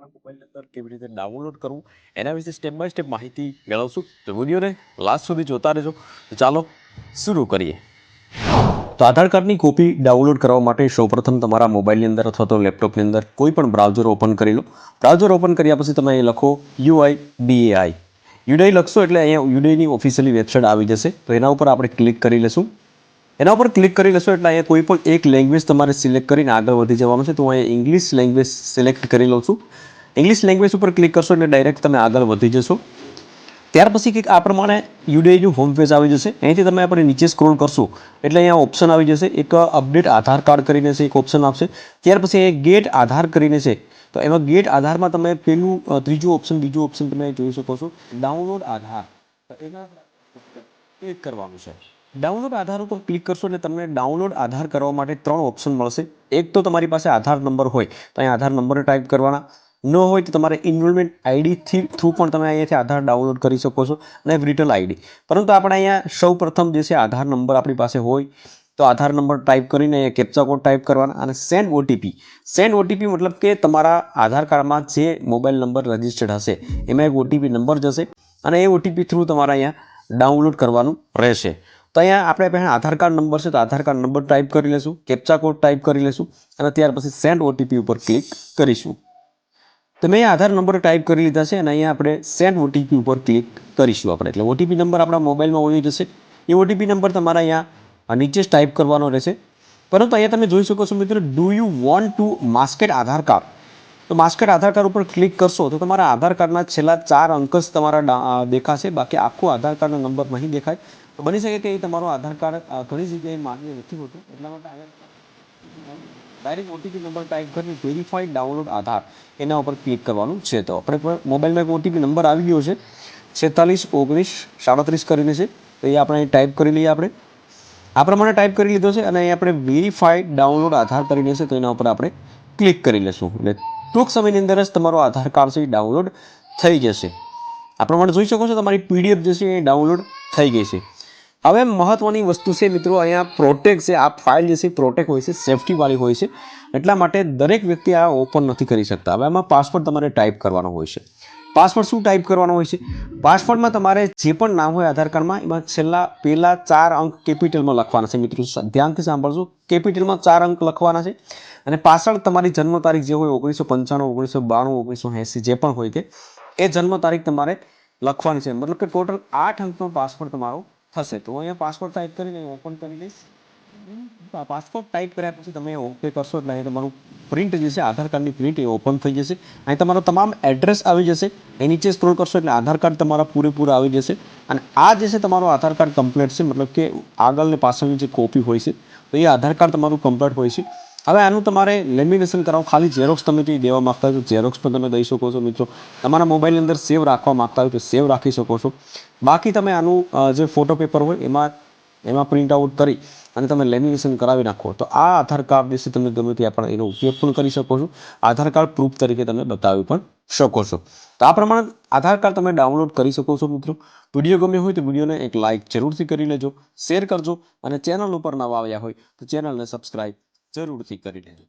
તમારા મોબાઈલની અંદર કેવી રીતે ડાઉનલોડ કરવું એના વિશે સ્ટેપ બાય સ્ટેપ માહિતી મેળવશું. તો વિડીયોને લાસ્ટ સુધી જોતા રહેજો. તો ચાલો શરૂ કરીએ. તો આધાર કાર્ડની કોપી ડાઉનલોડ કરવા માટે સૌપ્રથમ તમારા મોબાઈલની અંદર અથવા તો લેપટોપની અંદર કોઈ પણ બ્રાઉઝર ઓપન કરી લો. બ્રાઉઝર ઓપન કર્યા પછી તમે અહીં લખો UIDAI. યુઆઈ લખશો એટલે અહીંયા યુઆઈની ઓફિશિયલી વેબસાઇટ આવી જશે. તો એના ઉપર આપણે ક્લિક કરી લઈશું. એના ઉપર ક્લિક કરી લેશો એટલે અહીંયા કોઈ પણ એક લેંગ્વેજ તમારે સિલેક્ટ કરીને આગળ વધી જવાનું છે. તો અહીંયા ઇંગ્લિશ લેંગ્વેજ સિલેક્ટ કરી લઉં છું. ઇંગ્લિશ લેંગ્વેજ ઉપર ક્લિક કરશો એટલે ડાયરેક્ટ તમે આગળ વધી જશો. ત્યાર પછી કંઈક આ પ્રમાણે યુડીઆઈનું હોમ પેજ આવી જશે. અહીંથી તમે આપણે નીચે સ્ક્રોલ કરશો એટલે અહીંયા ઓપ્શન આવી જશે. એક અપડેટ આધાર કાર્ડ કરીને છે, એક ઓપ્શન આપશે. ત્યાર પછી અહીંયા ગેટ આધાર કરીને છે. તો એમાં ગેટ આધારમાં તમે પેલું ત્રીજું ઓપ્શન, બીજું ઓપ્શન તમે જોઈ શકો છો, ડાઉનલોડ આધાર. તો એના ક્લિક કરવાનું છે. ડાઉનલોડ આધાર ઉપર ક્લિક કરશો એટલે તમને ડાઉનલોડ આધાર કરવા માટે 3 ઓપ્શન મળશે. એક તો તમારી પાસે આધાર નંબર હોય તો અહીંયા આધાર નંબર ટાઈપ કરવાના. ન હોય તો તમારે ઇનરોલમેન્ટ આઈડી થ્રુ પણ તમે અહીંયાથી આધાર ડાઉનલોડ કરી શકો છો અને વિટલ આઈડી. પરંતુ આપણે અહીંયા સૌ પ્રથમ જે છે આધાર નંબર આપણી પાસે હોય તો આધાર નંબર ટાઈપ કરીને અહીંયા કેપ્ચા કોડ ટાઈપ કરવાના અને સેન્ડ ઓટીપી. સેન્ડ ઓટીપી મતલબ કે તમારા આધાર કાર્ડમાં જે મોબાઈલ નંબર રજિસ્ટર્ડ હશે એમાં એક ઓટીપી નંબર જશે અને એ ઓટીપી થ્રુ તમારે અહીંયા ડાઉનલોડ કરવાનું રહેશે. તો અહીંયા આપણે પાસે આધાર કાર્ડ નંબર છે તો આધાર કાર્ડ નંબર ટાઈપ કરી લઈશું, કેપ્ચા કોડ ટાઈપ કરી લઈશું અને ત્યાર પછી સેન્ડ ઓટીપી ઉપર ક્લિક કરીશું. તો મેં આધાર નંબર ટાઈપ કરી લીધા છે અને અહીંયા આપણે સેન્ડ ઓટીપી ઉપર ક્લિક કરીશું આપણે. એટલે ઓટીપી નંબર આપણા મોબાઈલમાં આવી જશે. એ ઓટીપી નંબર તમારા અહીંયા નીચે જ ટાઈપ કરવાનો રહેશે. પરંતુ અહીંયા તમે જોઈ શકો છો મિત્રો, do you want to masked Aadhaar card? તો માસ્કેટ આધાર કાર્ડ ઉપર ક્લિક કરશો તો તમારા આધાર કાર્ડના છેલ્લા 4 અંક જ તમારા દેખાશે. બાકી આખું આધાર કાર્ડનો નંબર નહીં દેખાય. તો બની શકે કે એ તમારો આધાર કાર્ડ ઘણી જગ્યાએ માન્ય નથી હોતું. એટલા માટે ડાયરેક્ટ ઓટીપી નંબર ટાઈપ કરી વેરીફાઈડ ડાઉનલોડ આધાર એના ઉપર ક્લિક કરવાનું છે. તો આપણે મોબાઈલમાં એક ઓટીપી નંબર આવી ગયો છે, 461937 કરીને છે. તો એ આપણે ટાઈપ કરી લઈએ. આપણે આ પ્રમાણે ટાઈપ કરી લીધો છે અને અહીં આપણે વેરીફાઈડ ડાઉનલોડ આધાર કરીને છે તો એના ઉપર આપણે ક્લિક કરી લઈશું. એટલે ટૂંક સમયની અંદર જ તમારો આધાર કાર્ડ છે એ ડાઉનલોડ થઈ જશે. આ પ્રમાણે જોઈ શકો છો તમારી પીડીએફ જે છે એ ડાઉનલોડ થઈ ગઈ છે. હવે મહત્વની વસ્તુ છે મિત્રો, અહીંયા પ્રોટેક્ટ છે. આ ફાઇલ જે છે પ્રોટેક્ટ હોય છે, સેફ્ટીવાળી હોય છે. એટલા માટે દરેક વ્યક્તિ આ ઓપન નથી કરી શકતા. હવે આમાં પાસવર્ડ તમારે ટાઈપ કરવાનો હોય છે. પાસવર્ડ શું ટાઈપ કરવાનો હોય છે? પાસવર્ડમાં તમારે જે પણ નામ હોય આધાર કાર્ડમાં એમાં પહેલા 4 અંક કેપિટલમાં લખવાના છે. મિત્રો ધ્યાનથી સાંભળજો, કેપિટલમાં 4 અંક લખવાના છે અને પાછળ તમારી જન્મ તારીખ જે હોય 1995, 1992, 1980 જે પણ હોય તે એ જન્મ તારીખ તમારે લખવાની છે. મતલબ કે ટોટલ 8 અંકનો પાસવર્ડ તમારો થશે. તો અહીંયા પાસવર્ડ ટાઈપ કરીને ઓપન કરી લઈશ. પાસવર્ડ ટાઈપ કર્યા પછી તમે ઓકે કરશો એટલે અહીં તમારું પ્રિન્ટ જે છે આધાર કાર્ડની પ્રિન્ટ એ ઓપન થઈ જશે. અહીં તમારો તમામ એડ્રેસ આવી જશે. એ નીચે સ્ક્રોલ કરશો એટલે આધાર કાર્ડ તમારા પૂરેપૂરા આવી જશે. અને આ જે છે તમારો આધાર કાર્ડ કમ્પ્લીટ છે. મતલબ કે આગળ ને પાછળની જે કોપી હોય છે તો એ આધાર કાર્ડ તમારું કમ્પ્લીટ હોય છે. હવે આનું તમારે લેમિનેશન કરાવો. ખાલી ઝેરોક્સ તમે જે દેવા માગતા હોય તો ઝેરોક્સ પણ તમે દઈ શકો છો મિત્રો. તમારા મોબાઈલની અંદર સેવ રાખવા માગતા હોય તો સેવ રાખી શકો છો. બાકી તમે આનું જે ફોટો પેપર હોય એમાં પ્રિન્ટ આઉટ કરી અને તમે લેમિનેશન કરાવી નાખો તો આ આધાર કાર્ડ વિશે તમે ગમે ત્યાં પણ એનો ઉપયોગ પણ કરી શકો છો. આધાર કાર્ડ પ્રૂફ તરીકે તમે બતાવી પણ શકો છો. તો આ પ્રમાણે આધાર કાર્ડ તમે ડાઉનલોડ કરી શકો છો મિત્રો. વિડીયો ગમ્યો હોય તો વિડીયોને એક લાઇક જરૂરથી કરી લેજો, શેર કરજો અને ચેનલ ઉપર નવા આવ્યા હોય તો ચેનલને સબસ્ક્રાઈબ જરૂરથી કરી લેજો.